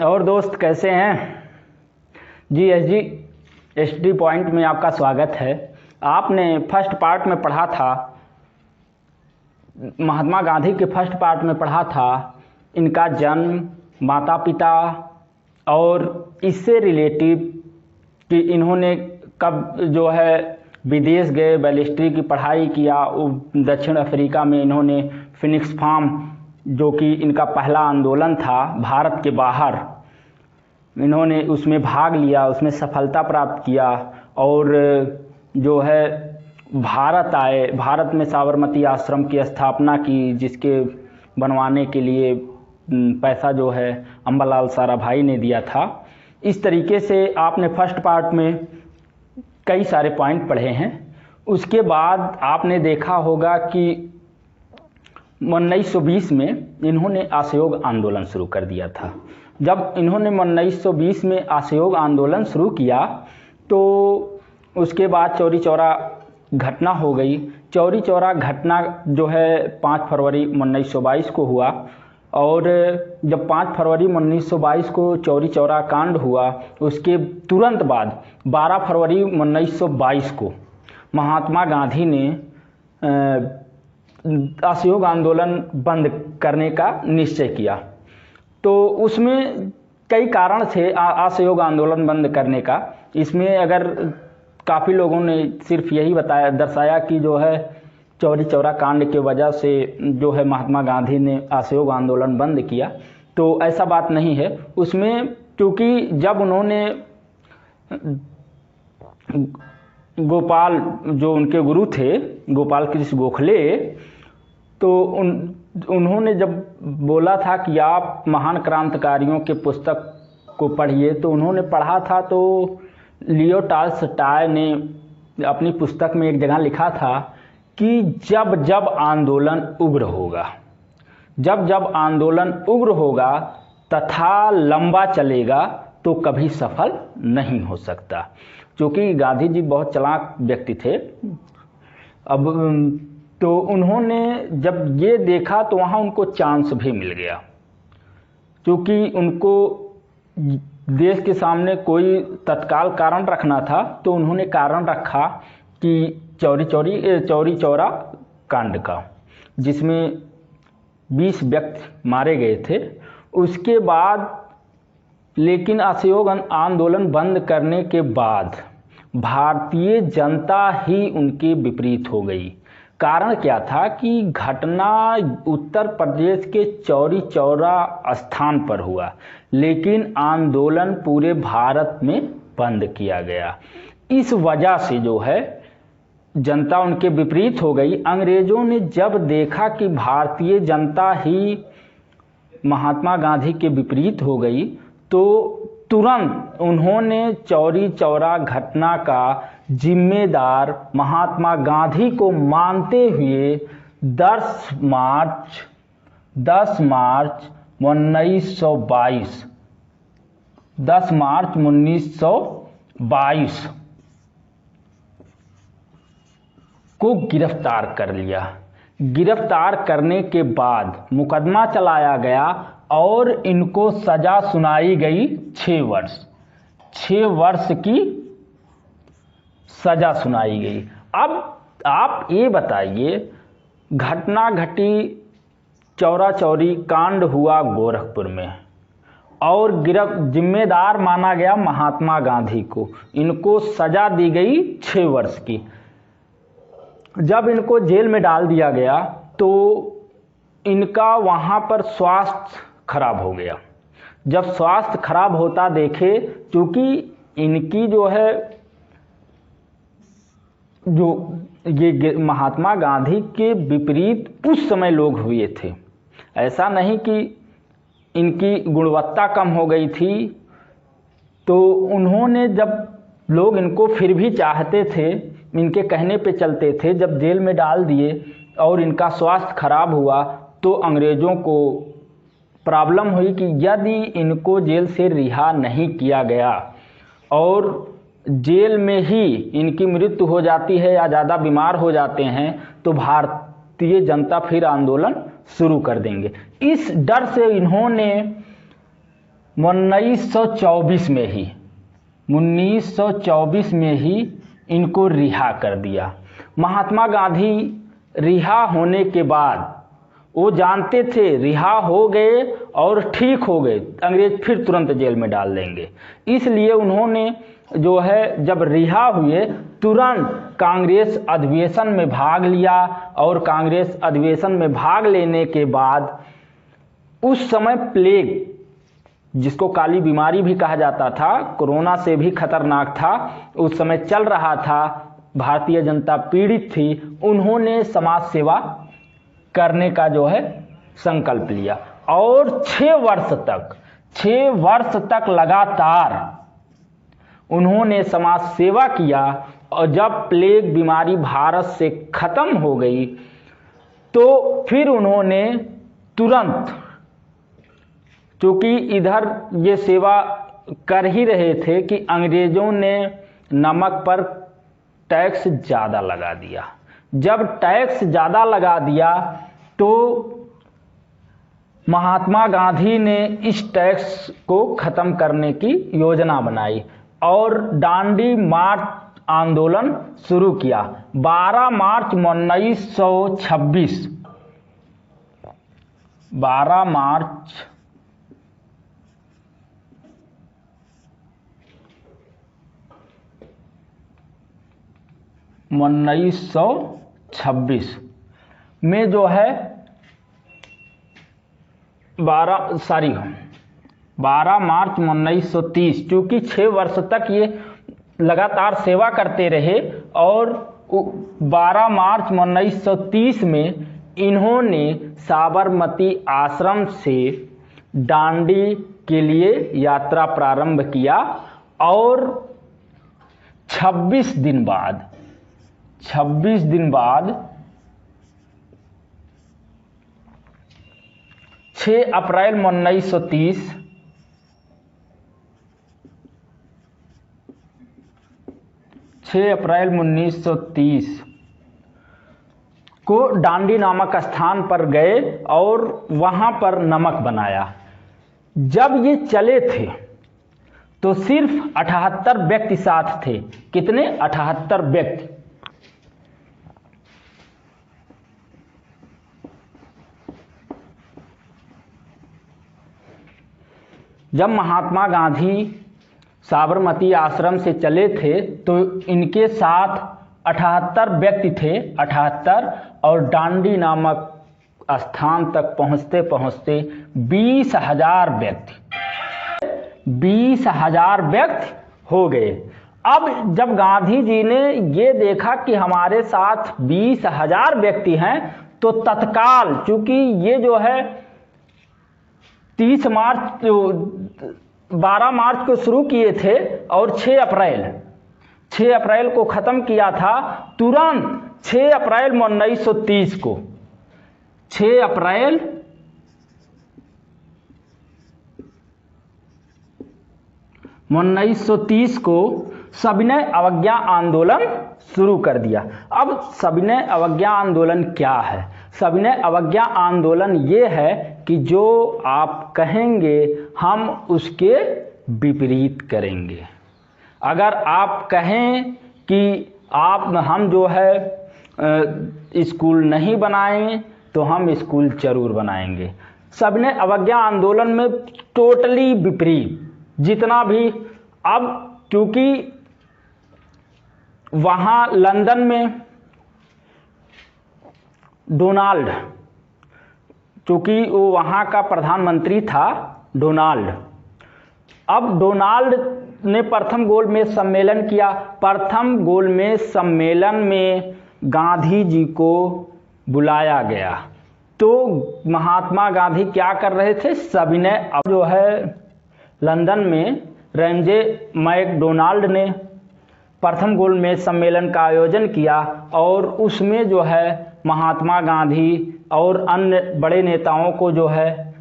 और दोस्त कैसे हैं जी। एसडी पॉइंट में आपका स्वागत है। आपने फर्स्ट पार्ट में पढ़ा था, महात्मा गांधी के फर्स्ट पार्ट में पढ़ा था इनका जन्म, माता पिता और इससे रिलेटिव कि इन्होंने कब जो है विदेश गए, बैरिस्ट्री की पढ़ाई किया। दक्षिण अफ्रीका में इन्होंने फिनिक्स फार्म, जो कि इनका पहला आंदोलन था भारत के बाहर, इन्होंने उसमें भाग लिया, उसमें सफलता प्राप्त किया और जो है भारत आए। भारत में साबरमती आश्रम की स्थापना की, जिसके बनवाने के लिए पैसा जो है अम्बालाल साराभाई ने दिया था। इस तरीके से आपने फर्स्ट पार्ट में कई सारे पॉइंट पढ़े हैं। उसके बाद आपने देखा होगा कि 1920 में इन्होंने असहयोग आंदोलन शुरू कर दिया था। जब इन्होंने 1920 में असहयोग आंदोलन शुरू किया तो उसके बाद चौरी चौरा घटना हो गई। चौरी चौरा घटना जो है 5 फरवरी 1922 को हुआ और जब 5 फरवरी 1922 को चौरी चौरा कांड हुआ, उसके तुरंत बाद 12 फरवरी 1922 को महात्मा गांधी ने असहयोग आंदोलन बंद करने का निश्चय किया। तो उसमें कई कारण थे असहयोग आंदोलन बंद करने का। इसमें अगर काफ़ी लोगों ने सिर्फ यही दर्शाया कि जो है चौरी चौरा कांड के वजह से जो है महात्मा गांधी ने असहयोग आंदोलन बंद किया, तो ऐसा बात नहीं है। उसमें क्योंकि जब उन्होंने गोपाल, जो उनके गुरु थे गोपाल कृष्ण गोखले, तो उन्होंने जब बोला था कि आप महान क्रांतिकारियों के पुस्तक को पढ़िए, तो उन्होंने पढ़ा था। तो लियो टॉल्स्टॉय ने अपनी पुस्तक में एक जगह लिखा था कि जब जब आंदोलन उग्र होगा, जब जब आंदोलन उग्र होगा तथा लंबा चलेगा तो कभी सफल नहीं हो सकता। क्योंकि गांधी जी बहुत चालाक व्यक्ति थे। अब तो उन्होंने जब ये देखा तो वहाँ उनको चांस भी मिल गया, क्योंकि उनको देश के सामने कोई तत्काल कारण रखना था। तो उन्होंने कारण रखा कि चौरी चौरा कांड का, जिसमें 20 व्यक्ति मारे गए थे। उसके बाद लेकिन असहयोग आंदोलन बंद करने के बाद भारतीय जनता ही उनके विपरीत हो गई। कारण क्या था कि घटना उत्तर प्रदेश के चौरी चौरा स्थान पर हुआ, लेकिन आंदोलन पूरे भारत में बंद किया गया। इस वजह से जो है जनता उनके विपरीत हो गई। अंग्रेजों ने जब देखा कि भारतीय जनता ही महात्मा गांधी के विपरीत हो गई, तो तुरंत उन्होंने चौरी चौरा घटना का जिम्मेदार महात्मा गांधी को मानते हुए 10 मार्च 1922 को गिरफ्तार कर लिया। गिरफ्तार करने के बाद मुकदमा चलाया गया और इनको सजा सुनाई गई 6 वर्ष की सजा सुनाई गई। अब आप ये बताइए, घटना घटी, चौरा चौरी कांड हुआ गोरखपुर में और जिम्मेदार माना गया महात्मा गांधी को। इनको सजा दी गई 6 वर्ष की। जब इनको जेल में डाल दिया गया तो इनका वहाँ पर स्वास्थ्य खराब हो गया। जब स्वास्थ्य खराब होता देखे, क्योंकि इनकी जो है जो ये महात्मा गांधी के विपरीत उस समय लोग हुए थे। ऐसा नहीं कि इनकी गुणवत्ता कम हो गई थी। तो उन्होंने, जब लोग इनको फिर भी चाहते थे, इनके कहने पे चलते थे, जब जेल में डाल दिए और इनका स्वास्थ्य खराब हुआ, तो अंग्रेज़ों को प्रॉब्लम हुई कि यदि इनको जेल से रिहा नहीं किया गया और जेल में ही इनकी मृत्यु हो जाती है या ज़्यादा बीमार हो जाते हैं, तो भारतीय जनता फिर आंदोलन शुरू कर देंगे। इस डर से इन्होंने 1924 में ही 1924 में ही इनको रिहा कर दिया। महात्मा गांधी रिहा होने के बाद वो जानते थे रिहा हो गए और ठीक हो गए, अंग्रेज फिर तुरंत जेल में डाल देंगे, इसलिए उन्होंने जो है जब रिहा हुए तुरंत कांग्रेस अधिवेशन में भाग लिया। और कांग्रेस अधिवेशन में भाग लेने के बाद उस समय प्लेग, जिसको काली बीमारी भी कहा जाता था, कोरोना से भी खतरनाक था, उस समय चल रहा था, भारतीय जनता पीड़ित थी। उन्होंने समाज सेवा करने का जो है संकल्प लिया और 6 वर्ष तक लगातार उन्होंने समाज सेवा किया। और जब प्लेग बीमारी भारत से खत्म हो गई तो फिर उन्होंने तुरंत, क्योंकि इधर ये सेवा कर ही रहे थे कि अंग्रेजों ने नमक पर टैक्स ज़्यादा लगा दिया। जब टैक्स ज़्यादा लगा दिया तो महात्मा गांधी ने इस टैक्स को ख़त्म करने की योजना बनाई और दांडी मार्च आंदोलन शुरू किया। 12 मार्च 1926 12 मार्च 1926 में जो है 12 मार्च 1930, चूँकि 6 वर्ष तक ये लगातार सेवा करते रहे और 12 मार्च 1930 में इन्होंने साबरमती आश्रम से दांडी के लिए यात्रा प्रारंभ किया और 26 दिन बाद 6 अप्रैल 1930 को दांडी नामक स्थान पर गए और वहां पर नमक बनाया। जब ये चले थे तो सिर्फ 78 व्यक्ति साथ थे। कितने? 78 व्यक्ति। जब महात्मा गांधी साबरमती आश्रम से चले थे तो इनके साथ 78 व्यक्ति थे, 78, और दांडी नामक स्थान तक पहुंचते पहुंचते 20,000 व्यक्ति हो गए। अब जब गांधी जी ने ये देखा कि हमारे साथ 20,000 व्यक्ति हैं तो तत्काल, चूंकि ये जो है 12 मार्च को शुरू किए थे और 6 अप्रैल को ख़त्म किया था। तुरंत 6 अप्रैल 1930 को 6 अप्रैल 1930 को सविनय अवज्ञा आंदोलन शुरू कर दिया। अब सविनय अवज्ञा आंदोलन क्या है? सविनय अवज्ञा आंदोलन ये है कि जो आप कहेंगे हम उसके विपरीत करेंगे। अगर आप कहें कि हम जो है स्कूल नहीं बनाएं तो हम स्कूल जरूर बनाएंगे। सविनय अवज्ञा आंदोलन में टोटली विपरीत जितना भी। अब क्योंकि वहाँ लंदन में डोनाल्ड, क्योंकि वो वहाँ का प्रधानमंत्री था डोनाल्ड। अब डोनाल्ड ने प्रथम गोलमेज सम्मेलन किया। प्रथम गोलमेज सम्मेलन में गांधी जी को बुलाया गया तो महात्मा गांधी क्या कर रहे थे? सविनय जो है लंदन में रेंजे मैकडोनाल्ड ने प्रथम गोलमेज सम्मेलन का आयोजन किया और उसमें जो है महात्मा गांधी और अन्य बड़े नेताओं को जो है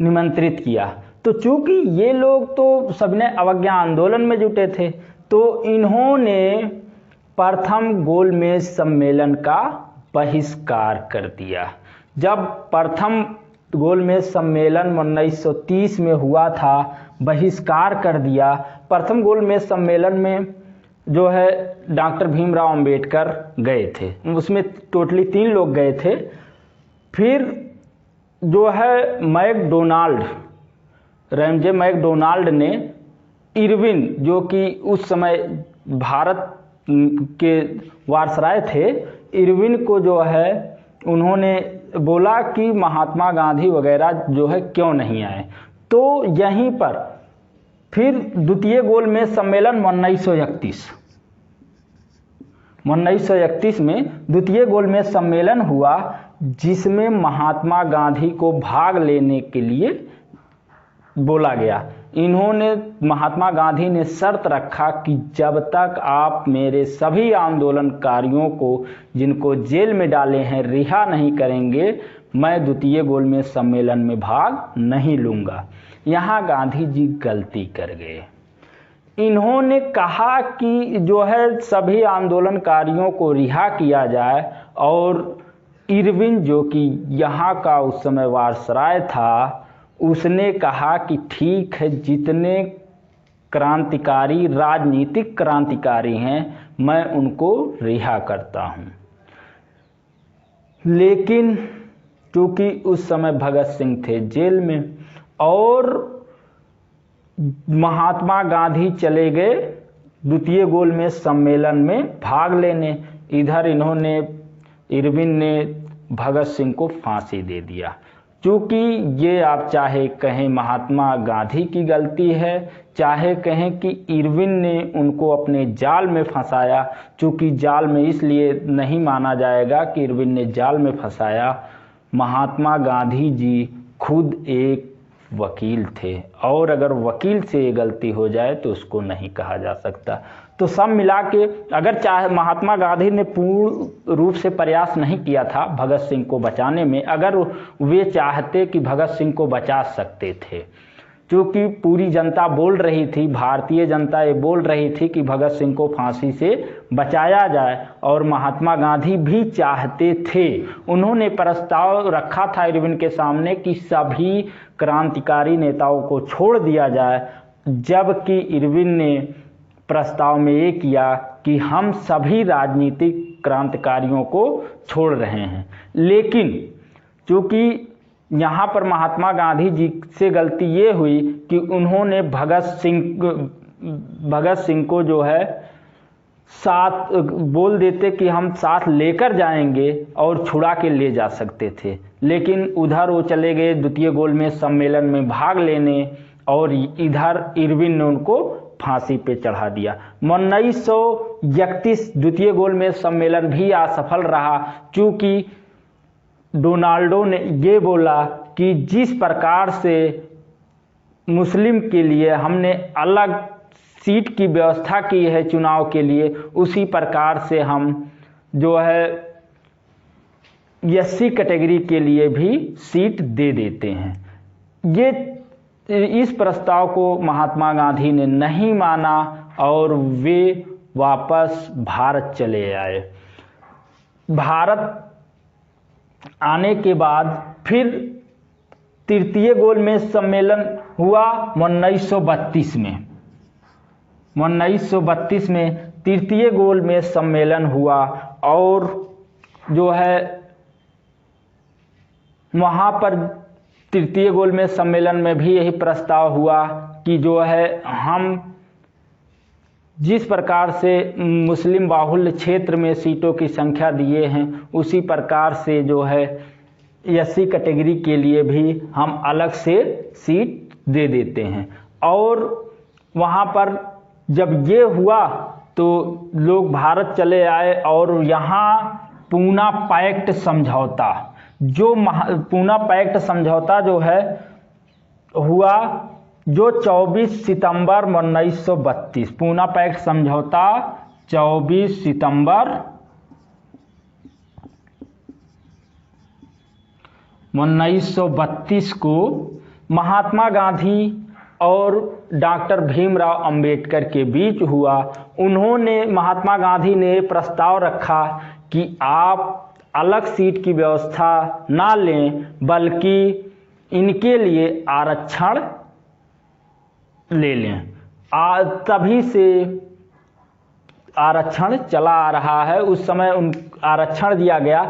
निमंत्रित किया। तो चूंकि ये लोग तो सविनय अवज्ञा आंदोलन में जुटे थे तो इन्होंने प्रथम गोलमेज सम्मेलन का बहिष्कार कर दिया। जब प्रथम गोलमेज सम्मेलन 1930 में हुआ था, बहिष्कार कर दिया। प्रथम गोलमेज सम्मेलन में जो है डॉक्टर भीमराव अंबेडकर गए थे, उसमें टोटली 3 लोग गए थे। फिर जो है मैकडोनाल्ड, रैमजे मैकडोनाल्ड ने इरविन, जो कि उस समय भारत के वायसराय थे, इरविन को जो है उन्होंने बोला कि महात्मा गांधी वगैरह जो है क्यों नहीं आए। तो यहीं पर फिर द्वितीय गोलमेज सम्मेलन 1931 में द्वितीय गोलमेज सम्मेलन हुआ, जिसमें महात्मा गांधी को भाग लेने के लिए बोला गया। महात्मा गांधी ने शर्त रखा कि जब तक आप मेरे सभी आंदोलनकारियों को, जिनको जेल में डाले हैं, रिहा नहीं करेंगे, मैं द्वितीय गोलमेज सम्मेलन में भाग नहीं लूंगा। यहाँ गांधी जी गलती कर गए। इन्होंने कहा कि जो है सभी आंदोलनकारियों को रिहा किया जाए, और इरविन, जो कि यहाँ का उस समय वायसराय था, उसने कहा कि ठीक है, जितने क्रांतिकारी, राजनीतिक क्रांतिकारी हैं, मैं उनको रिहा करता हूं। लेकिन क्योंकि उस समय भगत सिंह थे जेल में, और महात्मा गांधी चले गए द्वितीय गोलमेज सम्मेलन में भाग लेने, इधर इरविन ने भगत सिंह को फांसी दे दिया। चूँकि ये आप चाहे कहें महात्मा गांधी की गलती है, चाहे कहें कि इरविन ने उनको अपने जाल में फंसाया। चूँकि जाल में इसलिए नहीं माना जाएगा कि इरविन ने जाल में फंसाया, महात्मा गांधी जी खुद एक वकील थे, और अगर वकील से ये गलती हो जाए तो उसको नहीं कहा जा सकता। तो सब मिला के, अगर चाहे महात्मा गांधी ने पूर्ण रूप से प्रयास नहीं किया था भगत सिंह को बचाने में, अगर वे चाहते कि भगत सिंह को बचा सकते थे, क्योंकि पूरी जनता बोल रही थी, भारतीय जनता ये बोल रही थी कि भगत सिंह को फांसी से बचाया जाए, और महात्मा गांधी भी चाहते थे। उन्होंने प्रस्ताव रखा था इरविन के सामने कि सभी क्रांतिकारी नेताओं को छोड़ दिया जाए, जबकि इरविन ने प्रस्ताव में ये किया कि हम सभी राजनीतिक क्रांतिकारियों को छोड़ रहे हैं। लेकिन चूंकि यहाँ पर महात्मा गांधी जी से गलती ये हुई कि उन्होंने भगत सिंह को जो है साथ बोल देते कि हम साथ लेकर जाएंगे और छुड़ा के ले जा सकते थे, लेकिन उधर वो चले गए द्वितीय गोलमेज सम्मेलन में भाग लेने, और इधर इरविन ने उनको फांसी पे चढ़ा दिया। 1931 द्वितीय गोलमेज सम्मेलन भी असफल रहा, क्योंकि डोनाल्डो ने ये बोला कि जिस प्रकार से मुस्लिम के लिए हमने अलग सीट की व्यवस्था की है चुनाव के लिए, उसी प्रकार से हम जो है एससी कैटेगरी के लिए भी सीट दे देते हैं। इस प्रस्ताव को महात्मा गांधी ने नहीं माना और वे वापस भारत चले आए। भारत आने के बाद फिर तृतीय गोलमेज सम्मेलन हुआ 1932 में। 1932 में तृतीय गोलमेज सम्मेलन हुआ, और जो है वहाँ पर तृतीय गोलमेज सम्मेलन में भी यही प्रस्ताव हुआ कि जो है हम जिस प्रकार से मुस्लिम बाहुल्य क्षेत्र में सीटों की संख्या दिए हैं, उसी प्रकार से जो है एससी कैटेगरी के लिए भी हम अलग से सीट दे देते हैं। और वहाँ पर जब ये हुआ तो लोग भारत चले आए, और यहाँ पूना पैक्ट समझौता, पूना पैक्ट समझौता जो है हुआ, जो 24 सितंबर 1932, पूना पैक्ट समझौता 24 सितंबर 1932 को महात्मा गांधी और डॉक्टर भीमराव अंबेडकर के बीच हुआ। महात्मा गांधी ने प्रस्ताव रखा कि आप अलग सीट की व्यवस्था ना लें, बल्कि इनके लिए आरक्षण ले लें। तभी से आरक्षण चला आ रहा है। उस समय उन आरक्षण दिया गया।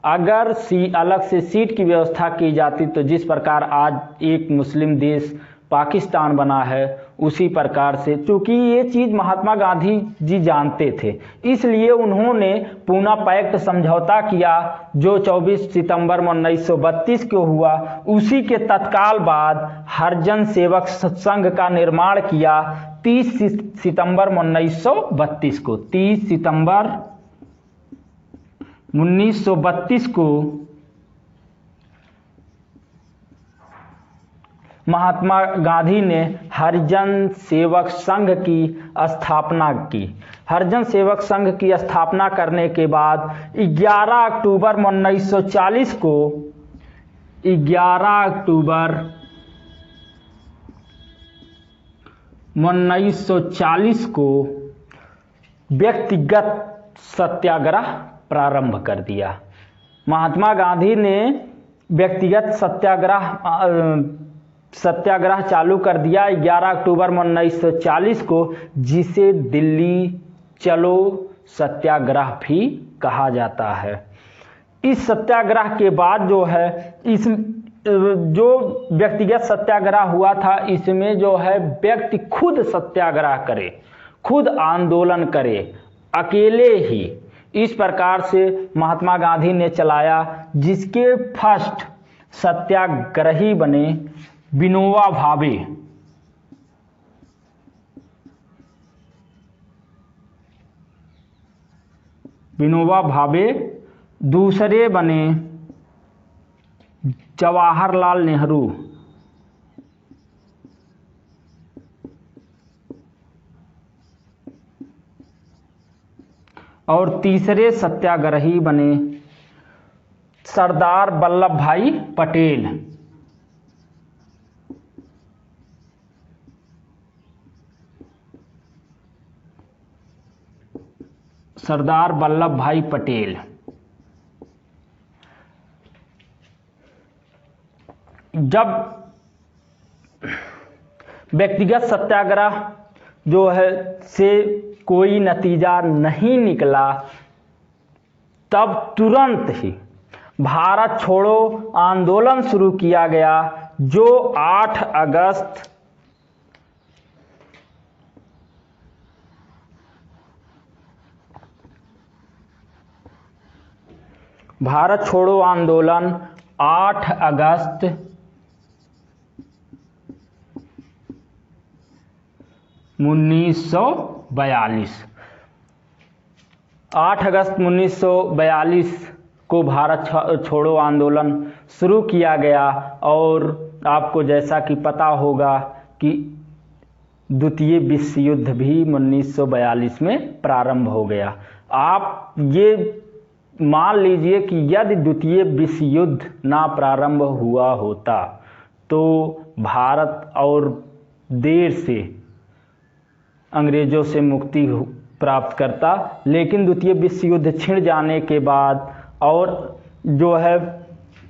अगर अलग से सीट की व्यवस्था की जाती तो जिस प्रकार आज एक मुस्लिम देश पाकिस्तान बना है, उसी प्रकार से, चूंकि ये चीज़ महात्मा गांधी जी जानते थे, इसलिए उन्होंने पूना पैक्ट समझौता किया जो 24 सितंबर 1932 को हुआ। उसी के तत्काल बाद हरिजन सेवक संघ का निर्माण किया 30 सितंबर 1932 को। 30 सितंबर 1932 को महात्मा गांधी ने हरिजन सेवक संघ की स्थापना की। हरिजन सेवक संघ की स्थापना करने के बाद 11 अक्टूबर 1940 को 11 अक्टूबर 1940 को व्यक्तिगत सत्याग्रह प्रारंभ कर दिया। महात्मा गांधी ने व्यक्तिगत सत्याग्रह चालू कर दिया 11 अक्टूबर 1940 को, जिसे दिल्ली चलो सत्याग्रह भी कहा जाता है। इस सत्याग्रह के बाद जो है, इस जो व्यक्तिगत सत्याग्रह हुआ था, इसमें जो है व्यक्ति खुद सत्याग्रह करे, खुद आंदोलन करे, अकेले ही। इस प्रकार से महात्मा गांधी ने चलाया, जिसके फर्स्ट सत्याग्रही बने विनोबा भावे। विनोबा भावे दूसरे बने जवाहरलाल नेहरू। और तीसरे सत्याग्रही बने सरदार वल्लभ भाई पटेल। सरदार वल्लभ भाई पटेल। जब व्यक्तिगत सत्याग्रह जो है से कोई नतीजा नहीं निकला, तब तुरंत ही भारत छोड़ो आंदोलन शुरू किया गया, जो 8 अगस्त भारत छोड़ो आंदोलन 8 अगस्त 1942। 8 अगस्त 1942 को भारत छोड़ो आंदोलन शुरू किया गया। और आपको जैसा कि पता होगा कि द्वितीय विश्व युद्ध भी 1942 में प्रारंभ हो गया। आप ये मान लीजिए कि यदि द्वितीय विश्व युद्ध ना प्रारंभ हुआ होता तो भारत और देर से अंग्रेजों से मुक्ति प्राप्त करता। लेकिन द्वितीय विश्व युद्ध छिड़ जाने के बाद और जो है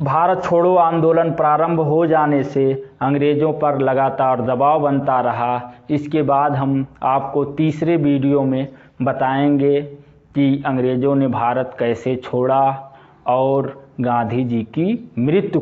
भारत छोड़ो आंदोलन प्रारंभ हो जाने से अंग्रेजों पर लगातार दबाव बनता रहा। इसके बाद हम आपको तीसरे वीडियो में बताएंगे कि अंग्रेजों ने भारत कैसे छोड़ा और गांधी जी की मृत्यु